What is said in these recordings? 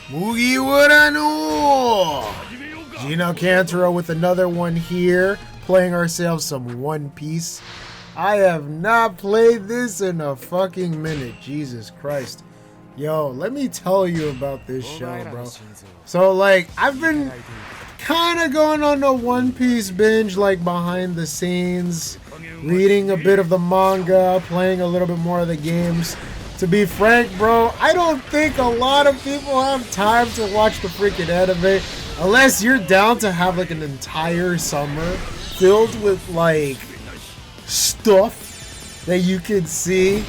Mugiwara no! Alcantara with another one here, playing ourselves some One Piece. I have not played this in a fucking minute, Jesus Christ. Yo, let me tell you about this show, bro. So, like, I've been kind of going on a One Piece binge, like, behind the scenes, reading a bit of the manga, playing a little bit more of the games. To be frank, bro, I don't think a lot of people have time to watch the freaking anime unless you're down to have like an entire summer filled with like stuff that you can see.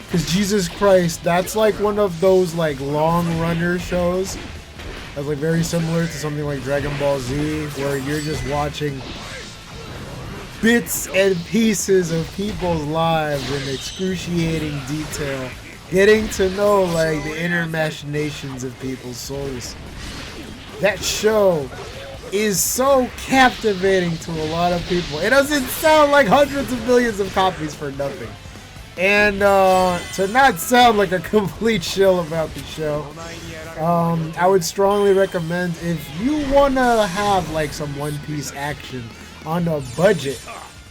Because Jesus Christ, that's like one of those like long runner shows that's like very similar to something like Dragon Ball Z, where you're just watching bits and pieces of people's lives in excruciating detail, getting to know like the inner machinations of people's souls. That show is so captivating to a lot of people. It doesn't sound like hundreds of millions of copies for nothing. And to not sound like a complete shill about the show, I would strongly recommend, if you want to have like some One Piece action on a budget,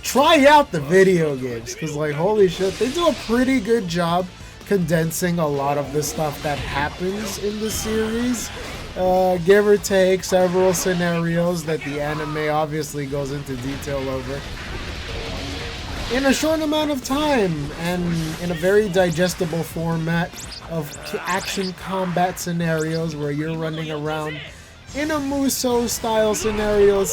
try out the video games, because like holy shit, they do a pretty good job condensing a lot of the stuff that happens in the series, give or take several scenarios that the anime obviously goes into detail over, in a short amount of time and in a very digestible format of action combat scenarios where you're running around in a musou style scenario,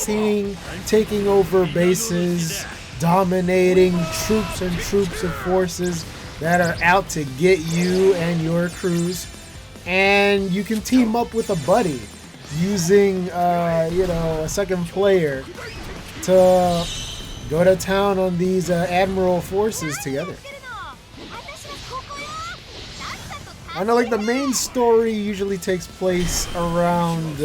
taking over bases, dominating troops and troops of forces that are out to get you and your crews. And you can team up with a buddy using a second player to go to town on these admiral forces together. I know, like, the main story usually takes place around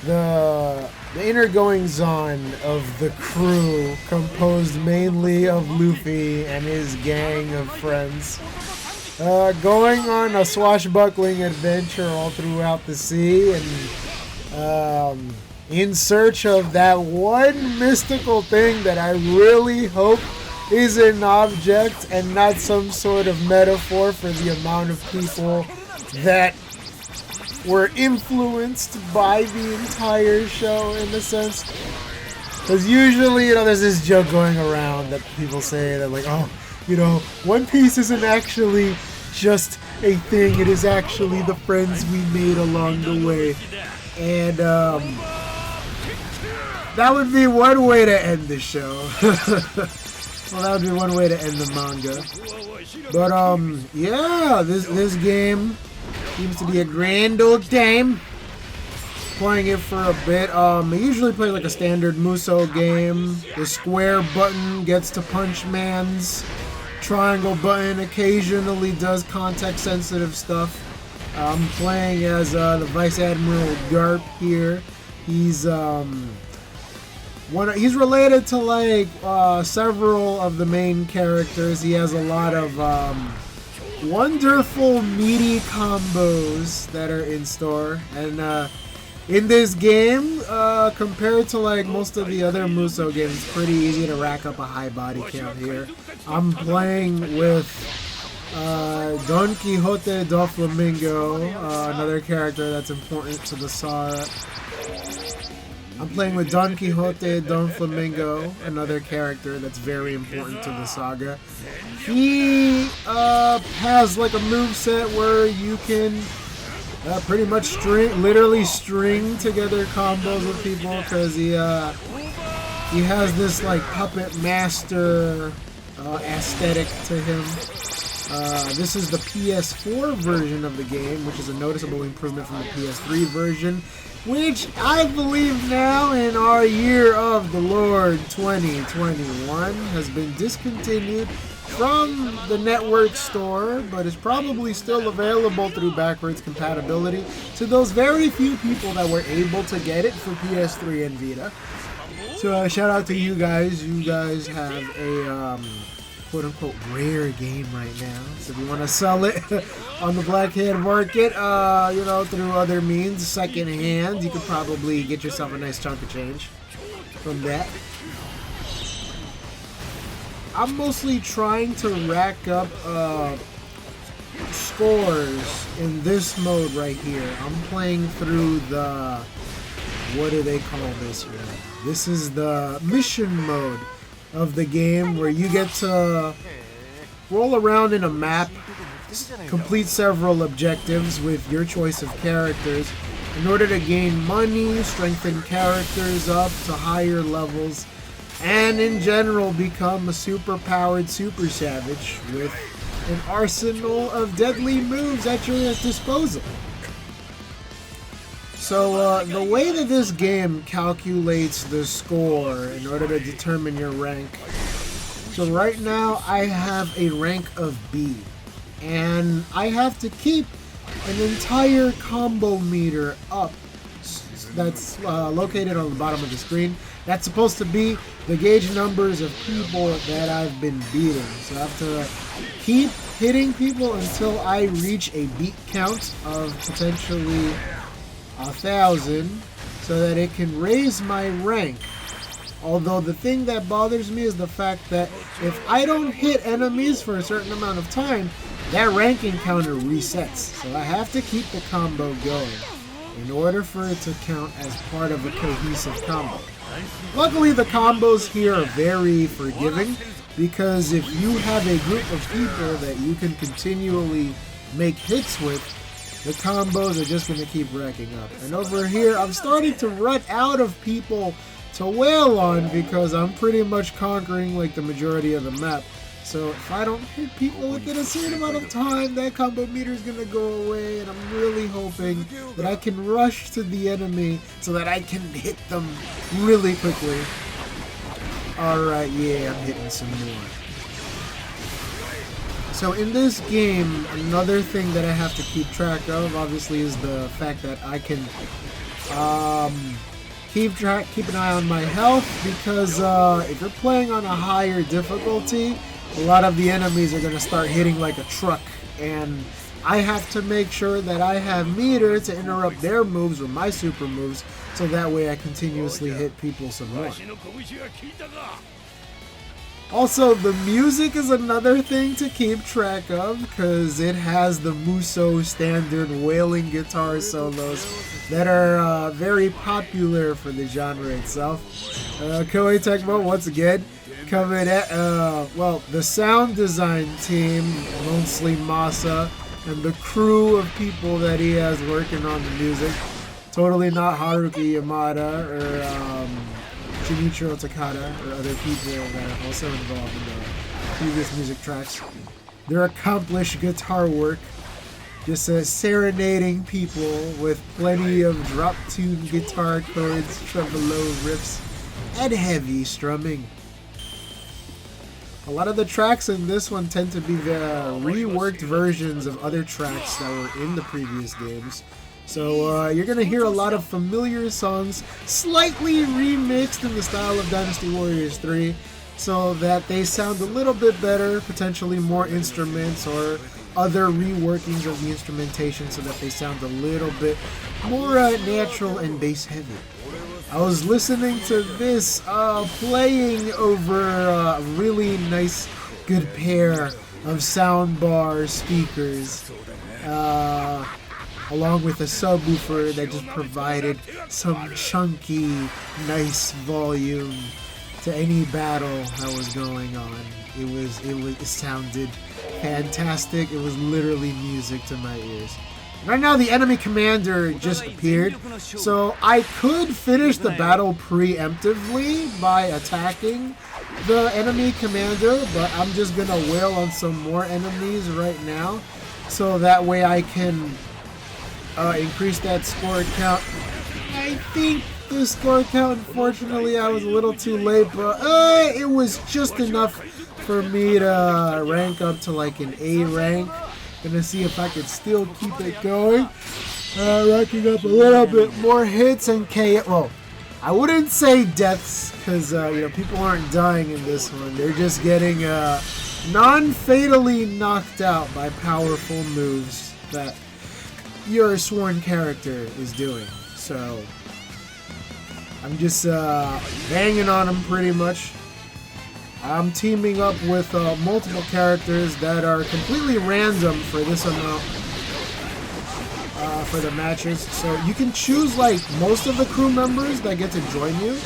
the inner goings-on of the crew, composed mainly of Luffy and his gang of friends, going on a swashbuckling adventure all throughout the sea, and in search of that one mystical thing that I really hope is an object and not some sort of metaphor for the amount of people that were influenced by the entire show, in a sense. Because usually, there's this joke going around that people say that, like, oh, One Piece isn't actually just a thing, it is actually the friends we made along the way. And that would be one way to end the show. Well, that would be one way to end the manga. But yeah, this game seems to be a grand old time. Playing it for a bit. I usually play like a standard musou game. The square button gets to punch man's. Triangle button occasionally does context sensitive stuff. I'm playing as the Vice Admiral Garp here. He's related to like several of the main characters. He has a lot of wonderful meaty combos that are in store, and in this game, compared to like most of the other musou games, it's pretty easy to rack up a high body count here. I'm playing with Don Quixote do Flamingo, another character that's important to the saga. I'm playing with Don Quixote Don Flamingo, another character that's very important to the saga. He has like a moveset where you can pretty much literally string together combos with people, because he has this like puppet master aesthetic to him. This is the PS4 version of the game, which is a noticeable improvement from the PS3 version, which I believe now in our year of the Lord 2021 has been discontinued from the network store, but is probably still available through backwards compatibility to those very few people that were able to get it for PS3 and Vita. So shout out to you guys. You guys have a quote-unquote rare game right now. So if you want to sell it on the black-hand market, you know, through other means, second-hand, you could probably get yourself a nice chunk of change from that. I'm mostly trying to rack up scores in this mode right here. I'm playing through the, what do they call this here? This is the mission mode of the game, where you get to roll around in a map, complete several objectives with your choice of characters in order to gain money, strengthen characters up to higher levels, and in general become a super-powered super savage with an arsenal of deadly moves at your disposal. So the way that this game calculates the score in order to determine your rank, so right now I have a rank of B, and I have to keep an entire combo meter up that's located on the bottom of the screen. That's supposed to be the gauge numbers of people that I've been beating. So I have to keep hitting people until I reach a beat count of potentially 1,000, so that it can raise my rank. Although the thing that bothers me is the fact that if I don't hit enemies for a certain amount of time, that ranking counter resets. So I have to keep the combo going in order for it to count as part of a cohesive combo. Luckily, the combos here are very forgiving, because if you have a group of people that you can continually make hits with, the combos are just going to keep racking up. And over here, I'm starting to run out of people to wail on, because I'm pretty much conquering like the majority of the map. So if I don't hit people within a certain amount of time, that combo meter is going to go away, and I'm really hoping that I can rush to the enemy so that I can hit them really quickly. Alright, yeah, I'm hitting some more. So in this game, another thing that I have to keep track of, obviously, is the fact that I can keep an eye on my health, because if you're playing on a higher difficulty, a lot of the enemies are going to start hitting like a truck, and I have to make sure that I have meter to interrupt their moves or my super moves, so that way I continuously hit people some more. Also, the music is another thing to keep track of, because it has the musou standard wailing guitar solos that are very popular for the genre itself. Koei Tecmo, once again, coming at, well, the sound design team, mostly Masa, and the crew of people that he has working on the music. Totally not Haruki Yamada or Junichiro Takada or other people that are also involved in the previous music tracks. Their accomplished guitar work, just serenading people with plenty of drop tune guitar chords, tremolo riffs, and heavy strumming. A lot of the tracks in this one tend to be the reworked versions of other tracks that were in the previous games. So you're going to hear a lot of familiar songs slightly remixed in the style of Dynasty Warriors 3, so that they sound a little bit better, potentially more instruments or other reworkings of the instrumentation so that they sound a little bit more natural and bass heavy. I was listening to this playing over a really nice, good pair of soundbar speakers, along with a subwoofer that just provided some chunky, nice volume to any battle that was going on. It sounded fantastic. It was literally music to my ears. Right now, the enemy commander just appeared, so I could finish the battle preemptively by attacking the enemy commander, but I'm just gonna wail on some more enemies right now, so that way I can increase that score count. I think the score count, unfortunately, I was a little too late, but it was just enough for me to rank up to like an A rank. Gonna see if I can still keep it going. Racking up a little bit more hits and KO. Well, I wouldn't say deaths, because you know, people aren't dying in this one. They're just getting non-fatally knocked out by powerful moves that your sworn character is doing. So I'm just banging on him pretty much. I'm teaming up with multiple characters that are completely random for this amount for the matches. So you can choose like most of the crew members that get to join you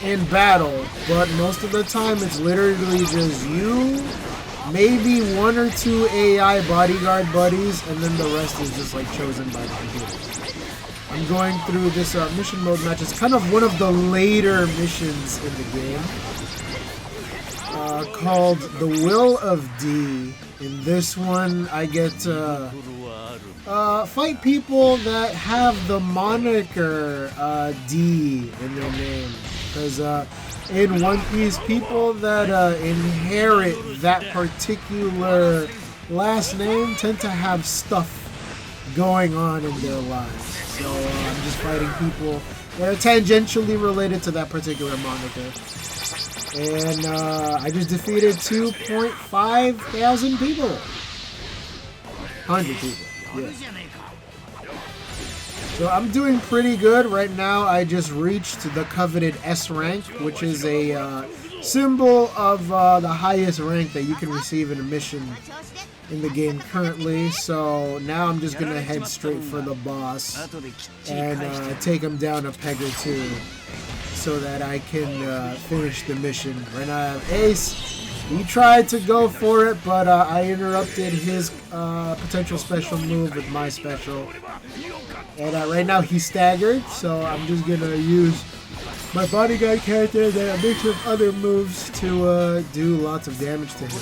in battle, but most of the time it's literally just you, maybe 1 or 2 AI bodyguard buddies, and then the rest is just like chosen by the computer. I'm going through this mission mode match. It's kind of one of the later missions in the game, called The Will of D. In this one, I get to fight people that have the moniker D in their name. Because in One Piece, people that inherit that particular last name tend to have stuff going on in their lives. So I'm just fighting people that are tangentially related to that particular moniker. And I just defeated 2.5 thousand people. 100 people, yeah. So I'm doing pretty good right now. I just reached the coveted S rank, which is a symbol of the highest rank that you can receive in a mission in the game currently. So now I'm just gonna head straight for the boss and take him down a peg or two, so that I can finish the mission. Right now I have Ace. He tried to go for it, but I interrupted his potential special move with my special. And right now he's staggered, so I'm just gonna use my bodyguard character and a mixture of other moves to do lots of damage to him.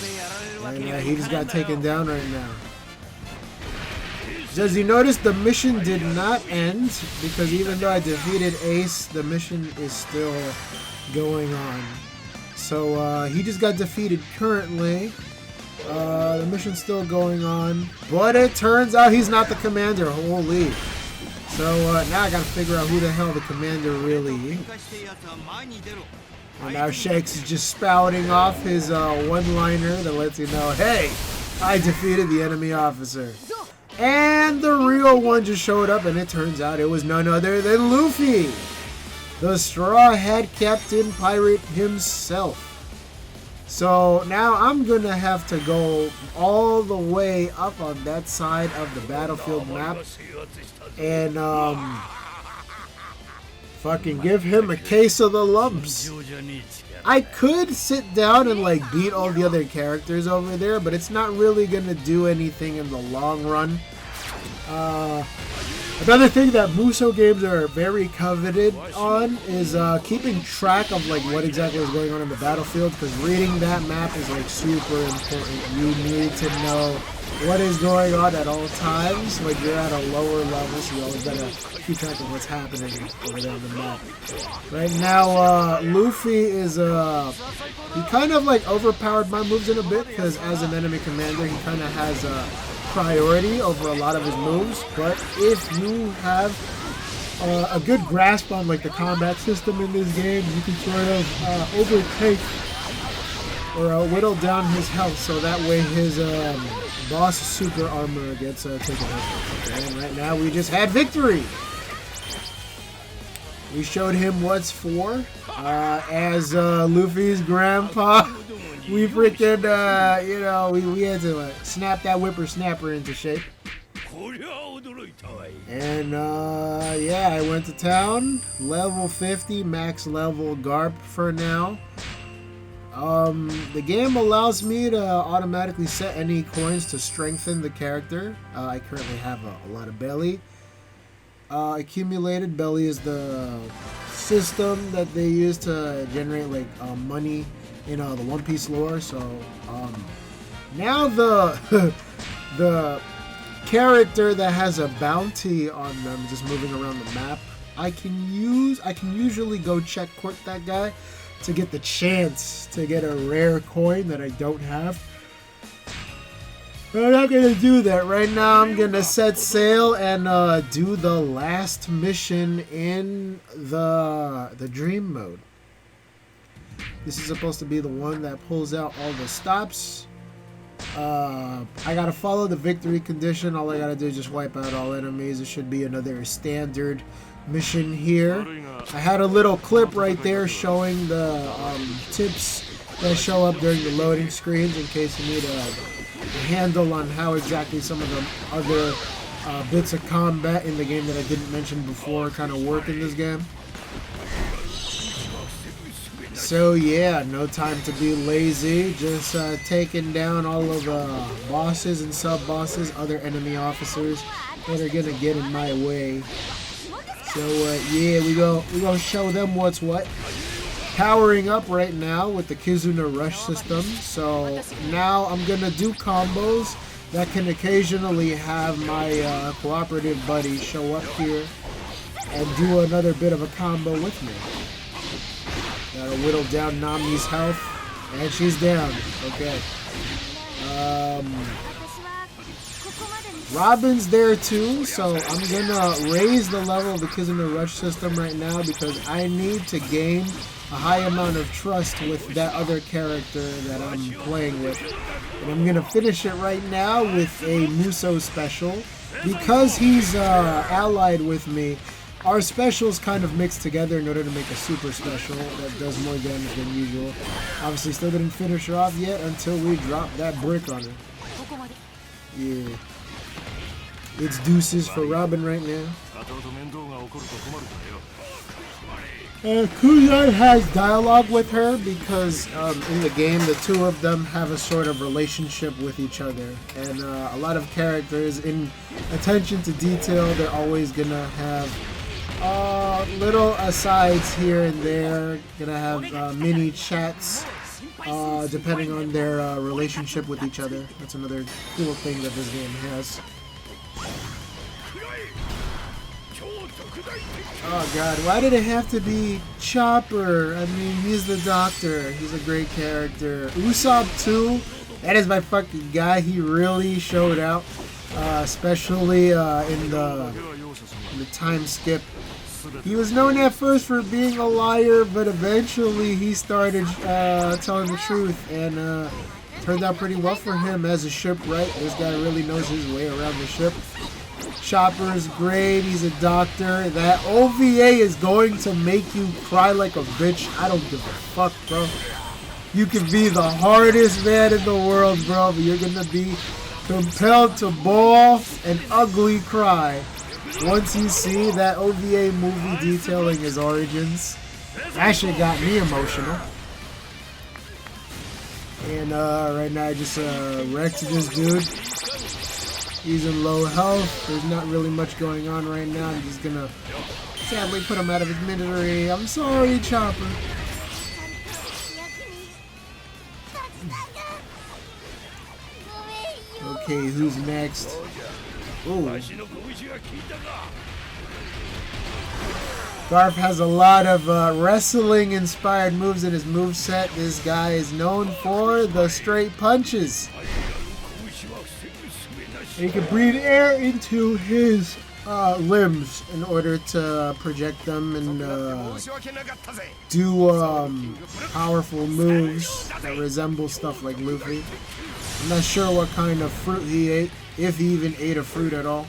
And he just got taken down right now. As you notice, the mission did not end, because even though I defeated Ace, the mission is still going on. So he just got defeated currently. The mission's still going on, but it turns out he's not the commander. Holy. So now I gotta figure out who the hell the commander really is. And now Shakes is just spouting off his one-liner that lets you know, hey, I defeated the enemy officer. And the real one just showed up, and it turns out it was none other than Luffy, the Straw Hat Captain Pirate himself. So now I'm gonna have to go all the way up on that side of the battlefield map and fucking give him a case of the lumps. I could sit down and like beat all the other characters over there, but it's not really gonna do anything in the long run. Another thing that musou games are very coveted on is keeping track of like what exactly is going on in the battlefield, because reading that map is like super important. You need to know what is going on at all times when you're at a lower level, so you always gotta keep track of what's happening over there on the map. Right now, Luffy is he kind of like overpowered my moves in a bit, because as an enemy commander, he kind of has priority over a lot of his moves. But if you have a good grasp on like the combat system in this game, you can sort of overtake or whittle down his health, so that way his boss super armor gets taken over. And right now we just had victory. We showed him what's for. As Luffy's grandpa, we freaking, you know, we had to snap that whippersnapper into shape. And, yeah, I went to town. Level 50, max level Garp for now. The game allows me to automatically set any coins to strengthen the character. I currently have a lot of belly. Accumulated belly is the system that they use to generate like money in the One Piece lore. So now the the character that has a bounty on them just moving around the map, I can usually go check court that guy to get the chance to get a rare coin that I don't have. But I'm not gonna do that right now. I'm gonna set sail and do the last mission in the dream mode. This is supposed to be the one that pulls out all the stops I gotta follow the victory condition. All I gotta do is just wipe out all enemies. It should be another standard mission here. I had a little clip right there showing the tips that show up during the loading screens in case you need a handle on how exactly some of the other bits of combat in the game that I didn't mention before kind of work in this game. So yeah, no time to be lazy, just taking down all of the bosses and sub-bosses, other enemy officers that are gonna get in my way. So yeah, we gonna show them what's what. Powering up right now with the Kizuna Rush system, so now I'm gonna do combos that can occasionally have my cooperative buddy show up here and do another bit of a combo with me. Gotta whittle down Nami's health, and she's down. Okay. Robin's there too, so I'm gonna raise the level of the Kizuna Rush system right now because I need to gain a high amount of trust with that other character that I'm playing with. And I'm gonna finish it right now with a musou special. Because he's allied with me, our specials kind of mix together in order to make a super special that does more damage than usual. Obviously still didn't finish her off yet until we drop that brick on her. Yeah. It's deuces for Robin right now. Kuzan has dialogue with her because in the game the two of them have a sort of relationship with each other. And a lot of characters, in attention to detail, they're always gonna have little asides here and there, gonna have mini chats depending on their relationship with each other. That's another cool thing that this game has. Oh god, why did it have to be Chopper? I mean, he's the doctor. He's a great character. Usopp too, that is my fucking guy. He really showed out, especially in the time skip. He was known at first for being a liar, but eventually he started telling the truth, and turned out pretty well for him as a shipwright. This guy really knows his way around the ship. Chopper is great. He's a doctor. That OVA is going to make you cry like a bitch. I don't give a fuck, bro. You can be the hardest man in the world, bro, but you're gonna be compelled to bawl and ugly cry once you see that OVA movie detailing his origins. That shit got me emotional. And right now I just wrecked this dude. He's in low health. There's not really much going on right now. I'm just gonna sadly put him out of his misery. I'm sorry, Chopper. Okay, who's next? Ooh. Garf has a lot of wrestling-inspired moves in his moveset. This guy is known for the straight punches. He can breathe air into his limbs in order to project them and do powerful moves that resemble stuff like Luffy. I'm not sure what kind of fruit he ate, if he even ate a fruit at all.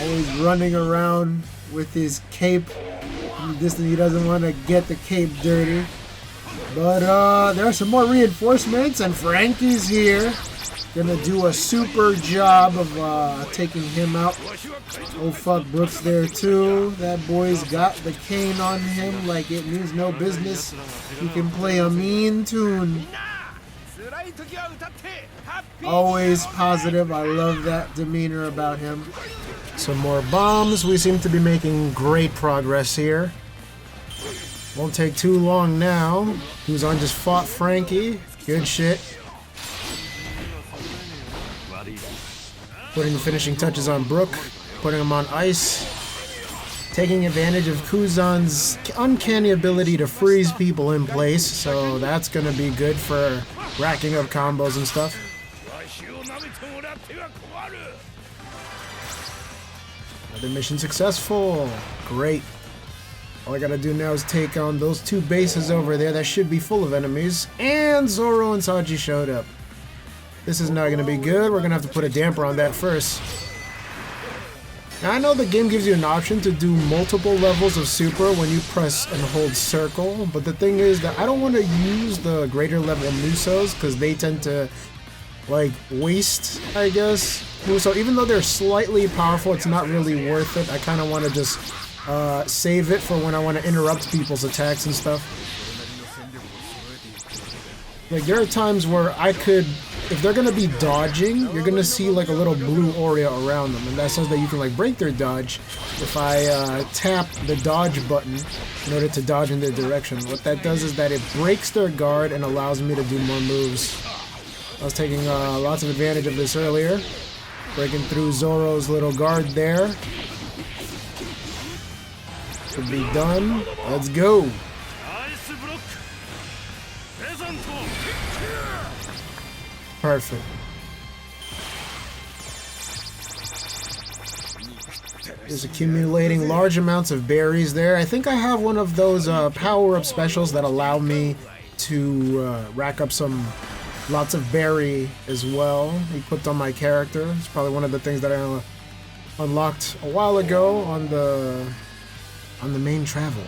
Always running around with his cape from the distance. He doesn't want to get the cape dirty. But there are some more reinforcements, and Frankie's here. Gonna do a super job of taking him out. Oh fuck, Brooks there too. That boy's got the cane on him like it means no business. He can play a mean tune. Always positive. I love that demeanor about him. Some more bombs. We seem to be making great progress here. Won't take too long now. Kuzan just fought Frankie. Good shit. Putting the finishing touches on Brook, putting him on ice, taking advantage of Kuzan's uncanny ability to freeze people in place, so that's going to be good for racking up combos and stuff. Another mission successful. Great. All I gotta do now is take on those two bases over there that should be full of enemies. And Zoro and Saji showed up. This is not gonna be good. We're gonna have to put a damper on that first. Now I know the game gives you an option to do multiple levels of super when you press and hold circle, but the thing is that I don't want to use the greater level musous because they tend to like waste, I guess. So even though they're slightly powerful, it's not really worth it. I kind of want to just save it for when I want to interrupt people's attacks and stuff. Like there are times where I could, if they're gonna be dodging, you're gonna see like a little blue area around them, and that says that you can like break their dodge if I tap the dodge button in order to dodge in their direction. What that does is that it breaks their guard and allows me to do more moves. I was taking lots of advantage of this earlier, breaking through Zoro's little guard there. Should be done. Let's go. Perfect. Just accumulating large amounts of berries there. I think I have one of those power-up specials that allow me to rack up lots of berry as well. Equipped on my character. It's probably one of the things that I unlocked a while ago on the main travel.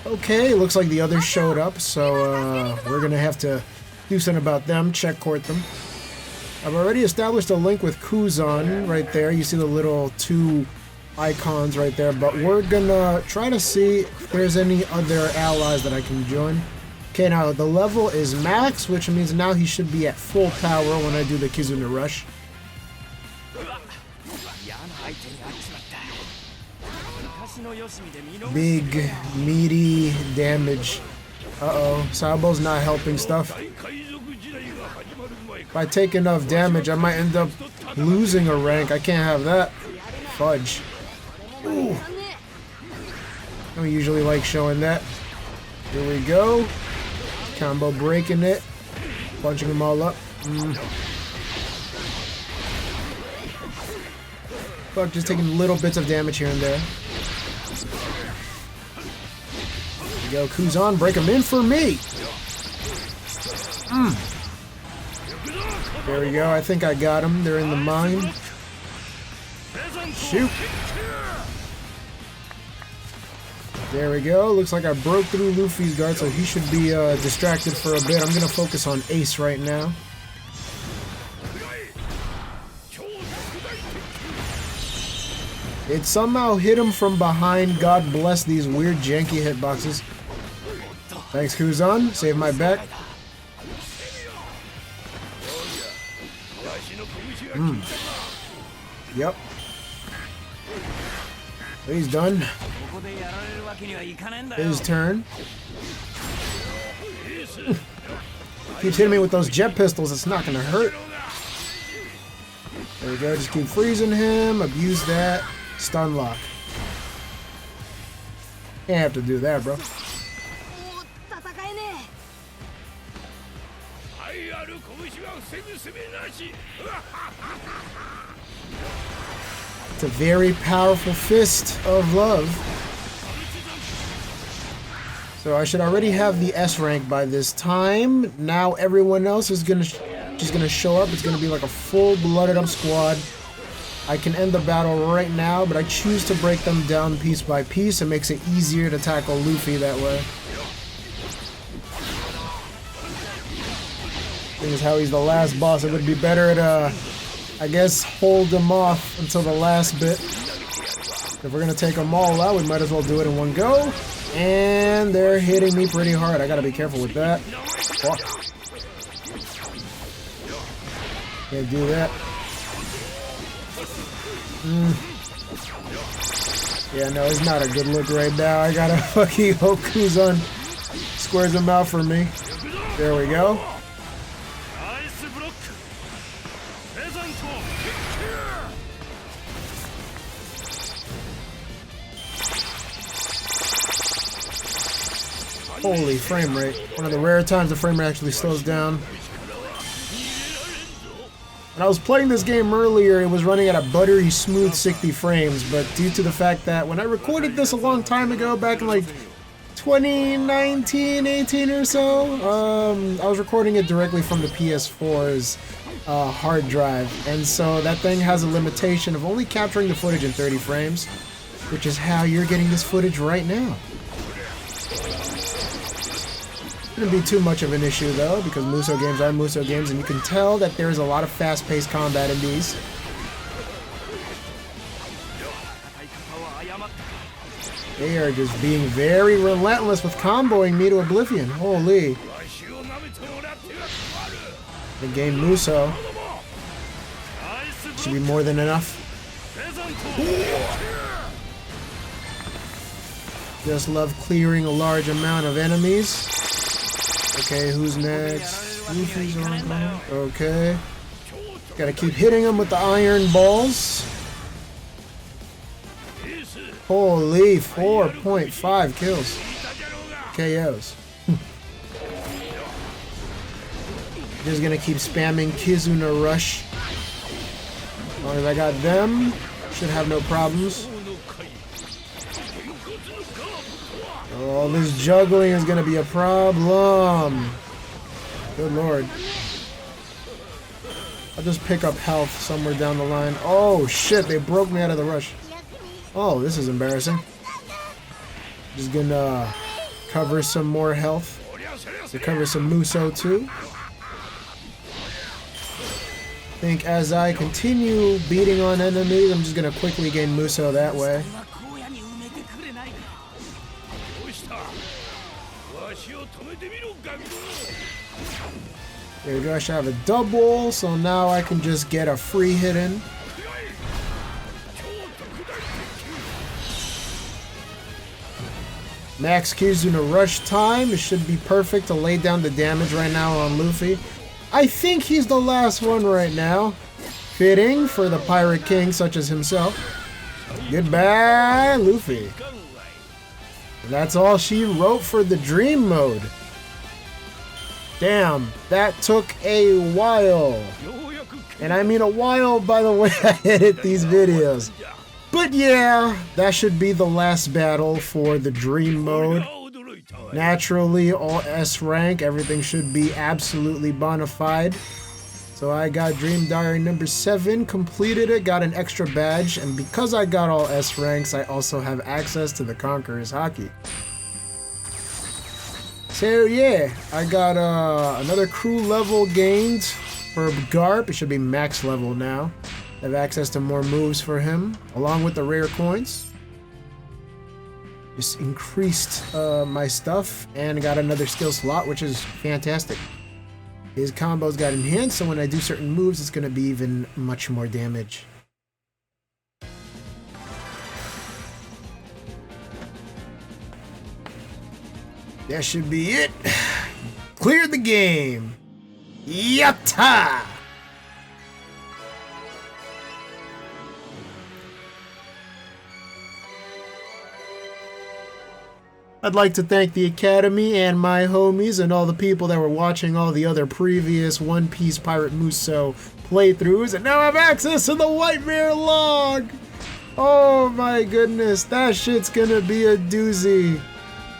Okay, looks like the others showed up, so we're gonna have to do something about them, check court them. I've already established a link with Kuzan right there. You see the little two icons right there, but we're gonna try to see if there's any other allies that I can join. Okay, now the level is max, which means now he should be at full power when I do the Kizuna Rush. Big, meaty damage. Uh-oh, Sabo's not helping stuff. If I take enough damage, I might end up losing a rank. I can't have that. Fudge. Ooh. I don't usually like showing that. Here we go. Combo breaking it. Punching them all up. Fuck, just taking little bits of damage here and there. There we go, Kuzan, break him in for me! There we go, I think I got him. They're in the mine. Shoot! There we go, looks like I broke through Luffy's guard, so he should be distracted for a bit. I'm gonna focus on Ace right now. It somehow hit him from behind. God bless these weird janky hitboxes. Thanks, Kuzan. Save my back. Yep. He's done. His turn. Keeps hitting me with those jet pistols. It's not gonna hurt. There we go. Just keep freezing him. Abuse that. Stun lock. Can't have to do that, bro. It's a very powerful fist of love. So I should already have the S rank by this time. Now everyone else is just gonna show up. It's gonna be like a full-blooded up squad. I can end the battle right now, but I choose to break them down piece by piece. It makes it easier to tackle Luffy that way. Seeing as how he's the last boss, it would be better to, I guess, hold him off until the last bit. If we're gonna take them all out, we might as well do it in one go. And they're hitting me pretty hard. I gotta be careful with that. Fuck. Can't do that. Yeah, no, it's not a good look right now. I gotta fucking hope Kuzan squares him out for me. There we go. Holy frame rate. One of the rare times the frame rate actually slows down. When I was playing this game earlier, it was running at a buttery smooth 60 frames, but due to the fact that when I recorded this a long time ago, back in like 2019, 18 or so, I was recording it directly from the PS4's hard drive, and so that thing has a limitation of only capturing the footage in 30 frames, which is how you're getting this footage right now. Shouldn't be too much of an issue though, because musou games are musou games, and you can tell that there's a lot of fast-paced combat in these. They are just being very relentless with comboing me to oblivion. Holy. The game musou should be more than enough. Just love clearing a large amount of enemies. Okay, who's next? Luffy's on. Okay. Gotta keep hitting him with the iron balls. Holy, 4.5 kills. KOs. Just gonna keep spamming Kizuna Rush. As long as I got them, should have no problems. Oh, this juggling is gonna be a problem. Good lord. I'll just pick up health somewhere down the line. Oh shit, they broke me out of the rush. Oh, this is embarrassing. Just gonna cover some more health. To cover some musou too. I think as I continue beating on enemies, I'm just gonna quickly gain musou that way. There we go, I should have a double, so now I can just get a free hit in. Max Kizuna Rush time. It should be perfect to lay down the damage right now on Luffy. I think he's the last one right now. Fitting for the Pirate King such as himself. Goodbye, Luffy. That's all she wrote for the dream mode. Damn, that took a while. And I mean a while by the way I edit these videos. But yeah, that should be the last battle for the dream mode. Naturally, all S rank, everything should be absolutely bona fide. So I got Dream Diary number 7, completed it, got an extra badge, and because I got all S ranks, I also have access to the Conqueror's Haki. So yeah, I got another crew level gained for Garp. It should be max level now. I have access to more moves for him, along with the rare coins. Just increased my stuff and got another skill slot, which is fantastic. His combos got enhanced, so when I do certain moves, it's going to be even much more damage. That should be it. Cleared the game. Yatta! I'd like to thank the Academy and my homies and all the people that were watching all the other previous One Piece Pirate Musou playthroughs and now have access to the White Mirror log! Oh my goodness, that shit's gonna be a doozy.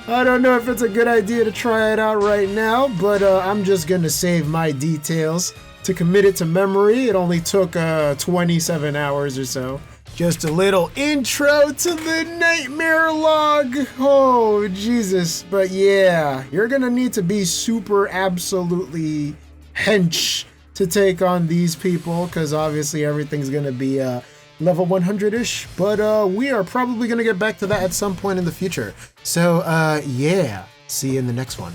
I don't know if it's a good idea to try it out right now, but I'm just gonna save my details to commit it to memory. It only took 27 hours or so. Just a little intro to the Nightmare log. Oh, Jesus. But yeah, you're gonna need to be super absolutely hench to take on these people, because obviously everything's gonna be level 100-ish. But we are probably gonna get back to that at some point in the future. So yeah, see you in the next one.